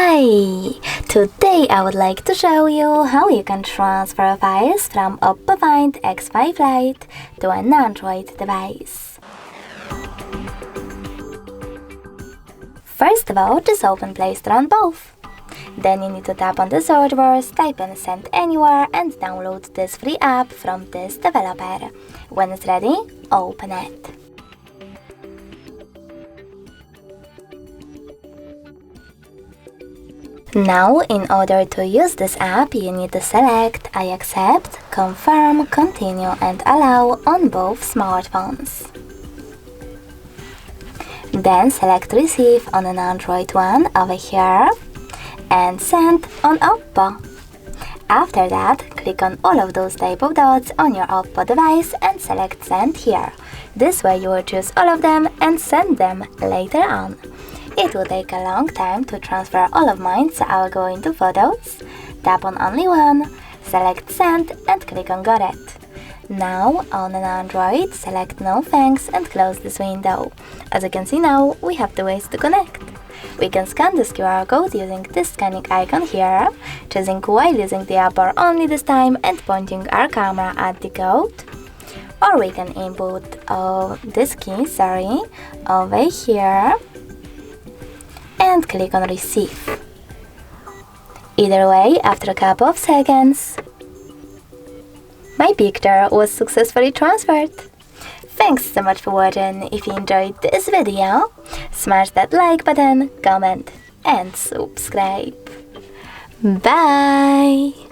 Hi! Today I would like to show you how you can transfer files from OPPO Find X5 Lite to an Android device. First of all, just open Play Store on both. Then you need to tap on the search bars, type in Send Anywhere and download this free app from this developer. When it's ready, open it. Now, in order to use this app, you need to select I accept, confirm, continue and allow on both smartphones. Then select receive on an Android one over here and send on OPPO. After that, click on all of those type of dots on your OPPO device and select send here. This way you will choose all of them and send them later on. It will take a long time to transfer all of mine, so I will go into Photos, tap on only one, select Send and click on Got it. Now, on an Android, select No Thanks and close this window. As you can see now, we have two ways to connect. We can scan this QR code using this scanning icon here, choosing while using the app or only this time and pointing our camera at the code. Or we can input this key, over here, and click on Receive. Either way, after a couple of seconds, my picture was successfully transferred. Thanks so much for watching. If you enjoyed this video, smash that like button, comment and subscribe. Bye!